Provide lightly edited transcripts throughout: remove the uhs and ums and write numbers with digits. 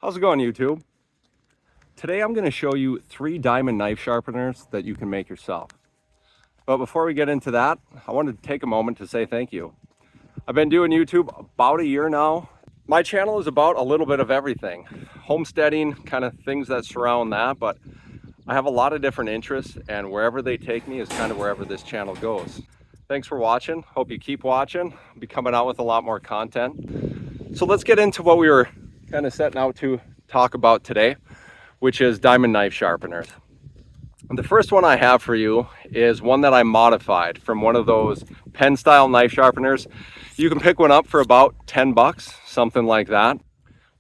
How's it going, YouTube? Today I'm going to show you 3 diamond knife sharpeners that you can make yourself. But before we get into that, I wanted to take a moment to say thank you. I've been doing YouTube about a year now. My channel is about a little bit of everything. Homesteading, kind of things that surround that, but I have a lot of different interests, and wherever they take me is kind of wherever this channel goes. Thanks for watching. Hope you keep watching. I'll be coming out with a lot more content. So let's get into what we were kind of setting out to talk about today, which is diamond knife sharpeners. And the first one I have for you is one that I modified from one of those pen style knife sharpeners. You can pick one up for about 10 bucks, something like that. It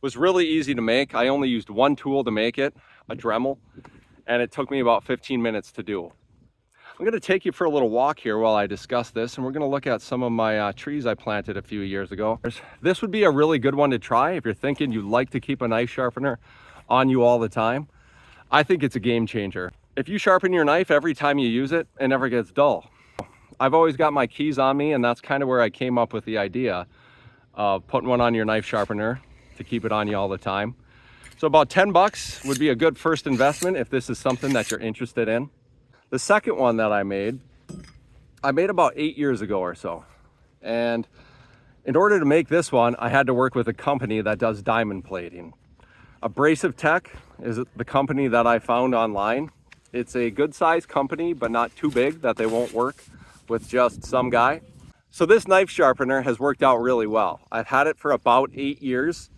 was really easy to make. I only used one tool to make it, a Dremel, and it took me about 15 minutes to do. I'm going to take you for a little walk here while I discuss this, and we're going to look at some of my trees I planted a few years ago. This would be a really good one to try if you're thinking you'd like to keep a knife sharpener on you all the time. I think it's a game changer. If you sharpen your knife every time you use it, it never gets dull. I've always got my keys on me, and that's kind of where I came up with the idea of putting one on your knife sharpener to keep it on you all the time. So about 10 bucks would be a good first investment if this is something that you're interested in. The second one that I made about 8 years ago or so. And in order to make this one, I had to work with a company that does diamond plating. Abrasive Tech is the company that I found online. It's a good sized company, but not too big that they won't work with just some guy. So this knife sharpener has worked out really well. I've had it for about 8 years,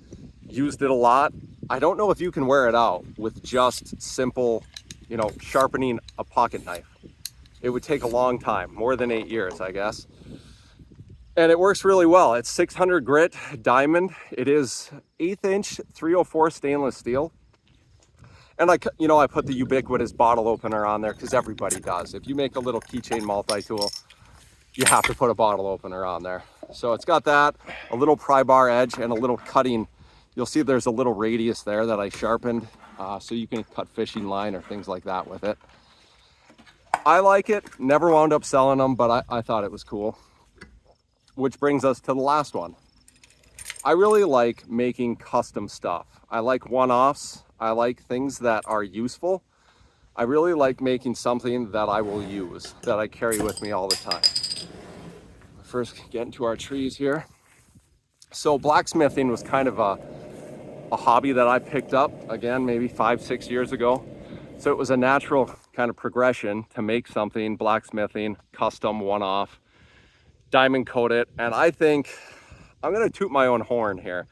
used it a lot. I don't know if you can wear it out with just simple, sharpening a pocket knife. It would take a long time, more than 8 years, I guess. And it works really well. It's 600 grit diamond. It is 1/8 inch 304 stainless steel. And I put the ubiquitous bottle opener on there because everybody does. If you make a little keychain multi-tool, you have to put a bottle opener on there. So it's got that, a little pry bar edge, and a little cutting. You'll see there's a little radius there that I sharpened, so you can cut fishing line or things like that with it. I like it. Never wound up selling them, but I thought it was cool. Which brings us to the last one. I really like making custom stuff. I like one-offs. I like things that are useful. I really like making something that I will use, that I carry with me all the time. First, get into our trees here. So blacksmithing was kind of a hobby that I picked up, again, maybe 5-6 years ago. So it was a natural kind of progression to make something blacksmithing, custom, one-off, diamond coat it. And I think, I'm gonna toot my own horn here.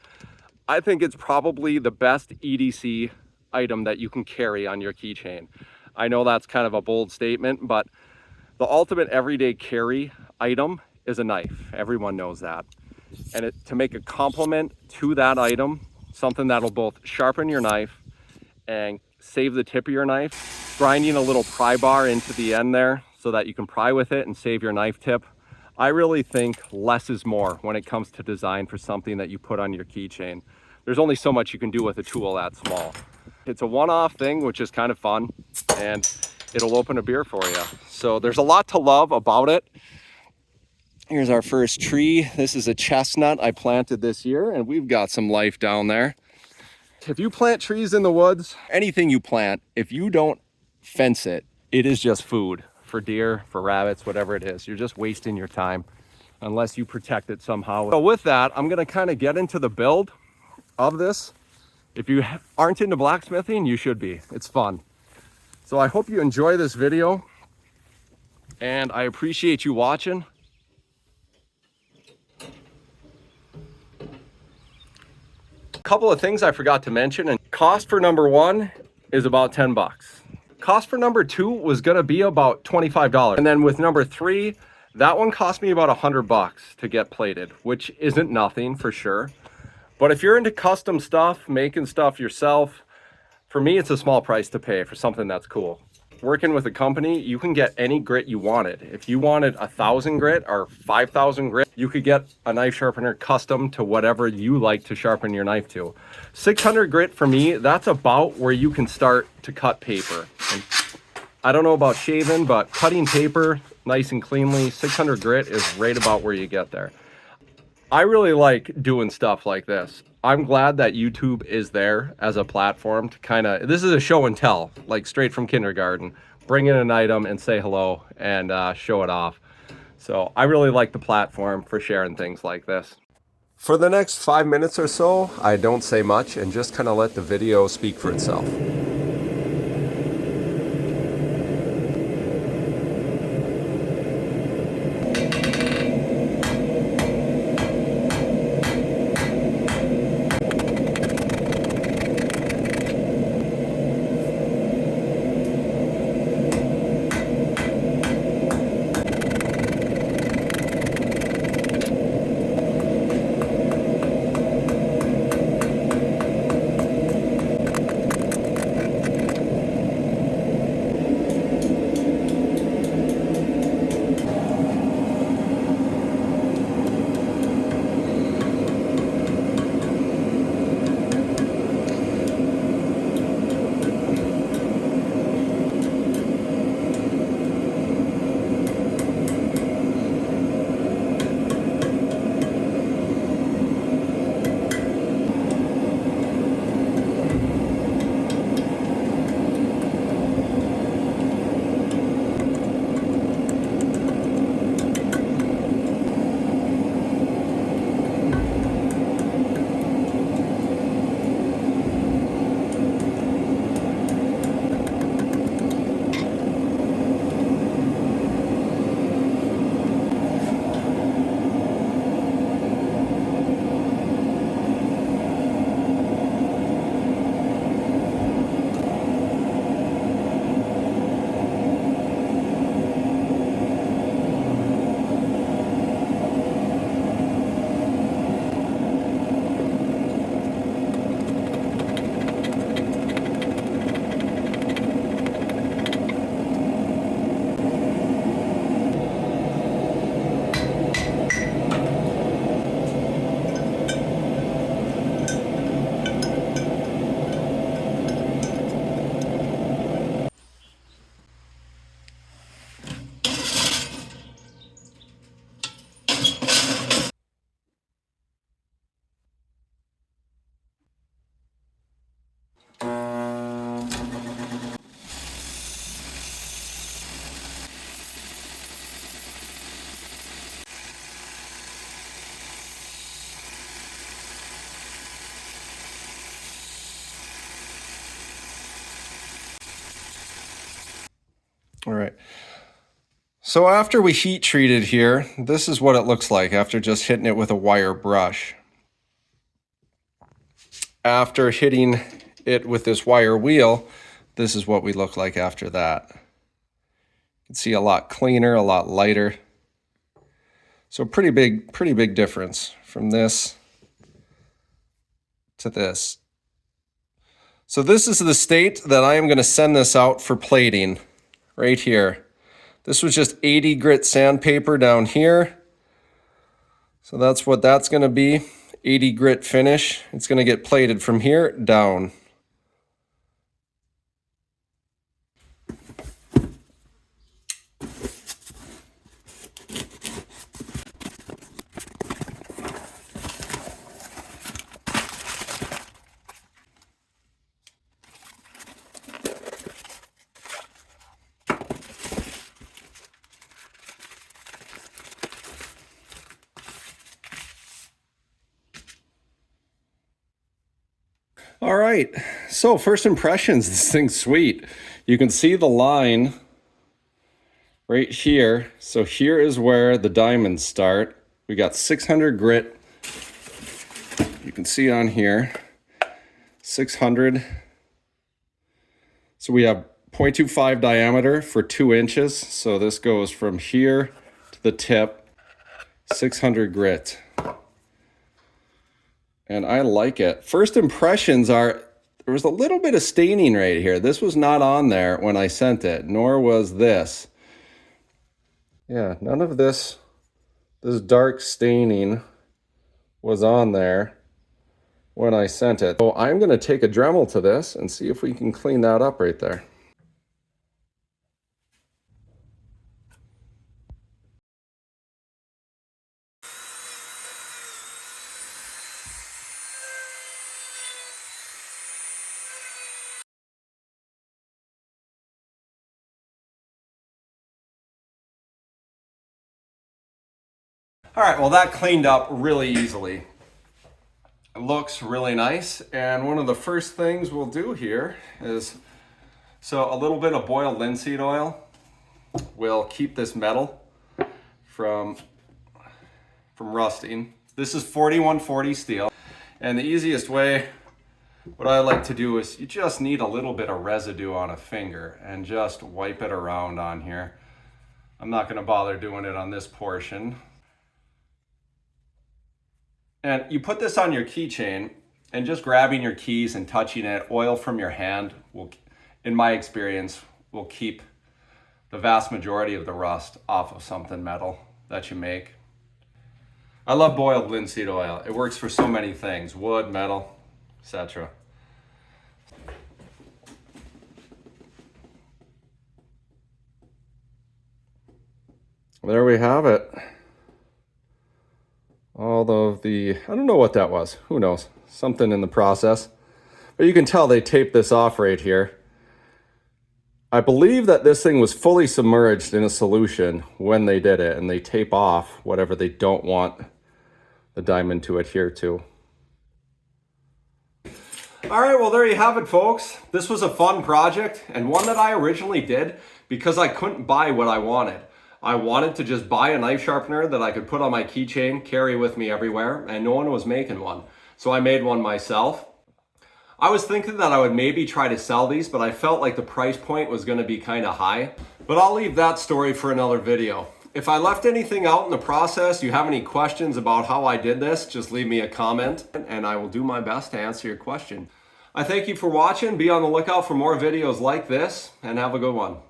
I think it's probably the best EDC item that you can carry on your keychain. I know that's kind of a bold statement, but the ultimate everyday carry item is a knife. Everyone knows that. And to make a complement to that item, something that'll both sharpen your knife and save the tip of your knife, grinding a little pry bar into the end there so that you can pry with it and save your knife tip. I really think less is more when it comes to design for something that you put on your keychain. There's only so much you can do with a tool that small. It's a one-off thing, which is kind of fun, and it'll open a beer for you. So there's a lot to love about it. Here's our first tree. This is a chestnut I planted this year, and we've got some life down there. If you plant trees in the woods, anything you plant, if you don't fence it, it is just food for deer, for rabbits, whatever it is. You're just wasting your time unless you protect it somehow. So with that, I'm gonna kind of get into the build of this. If you aren't into blacksmithing, you should be. It's fun. So I hope you enjoy this video, and I appreciate you watching. A couple of things I forgot to mention, and cost for number 1 is about 10 bucks. Cost for number 2 was gonna be about $25. And then with number 3, that one cost me about 100 bucks to get plated, which isn't nothing for sure. But if you're into custom stuff, making stuff yourself, for me, it's a small price to pay for something that's cool. Working with a company, you can get any grit you wanted. If you wanted 1,000 grit or 5,000 grit, you could get a knife sharpener custom to whatever you like to sharpen your knife to. 600 grit for me, that's about where you can start to cut paper. And I don't know about shaving, but cutting paper nice and cleanly, 600 grit is right about where you get there. I really like doing stuff like this. I'm glad that YouTube is there as a platform to kind of, this is a show and tell, like straight from kindergarten. Bring in an item and say hello and show it off. So I really like the platform for sharing things like this. For the next 5 minutes or so, I don't say much and just kind of let the video speak for itself. All right. So after we heat treated here, this is what it looks like after just hitting it with a wire brush. After hitting it with this wire wheel, this is what we look like after that. You can see a lot cleaner, a lot lighter. So pretty big difference from this to this. So this is the state that I am going to send this out for plating right here. This was just 80 grit sandpaper down here. So that's what that's going to be, 80 grit finish. It's going to get plated from here down. All right, so first impressions, this thing's sweet. You can see the line right here. So here is where the diamonds start. We got 600 grit. You can see on here, 600. So we have 0.25 diameter for 2 inches. So this goes from here to the tip, 600 grit. and I like it. First impressions are, there was a little bit of staining right here. This was not on there when I sent it, nor was this. Yeah, none of this dark staining was on there when I sent it. So I'm gonna take a Dremel to this and see if we can clean that up right there. All right, well that cleaned up really easily. It looks really nice, and one of the first things we'll do here is, so a little bit of boiled linseed oil will keep this metal from rusting. This is 4140 steel, and the easiest way, what I like to do is you just need a little bit of residue on a finger and just wipe it around on here. I'm not going to bother doing it on this portion. And you put this on your keychain, and just grabbing your keys and touching it, oil from your hand will, in my experience, will keep the vast majority of the rust off of something metal that you make. I love boiled linseed oil. It works for so many things, wood, metal, etc. There we have it. All of the, I don't know what that was. Who knows? Something in the process. But you can tell they taped this off right here. I believe that this thing was fully submerged in a solution when they did it, and they tape off whatever they don't want the diamond to adhere to. All right, well, there you have it, folks. This was a fun project, and one that I originally did because I couldn't buy what I wanted. I wanted to just buy a knife sharpener that I could put on my keychain, carry with me everywhere, and no one was making one. So I made one myself. I was thinking that I would maybe try to sell these, but I felt like the price point was going to be kind of high. But I'll leave that story for another video. If I left anything out in the process, you have any questions about how I did this, just leave me a comment and I will do my best to answer your question. I thank you for watching. Be on the lookout for more videos like this, and have a good one.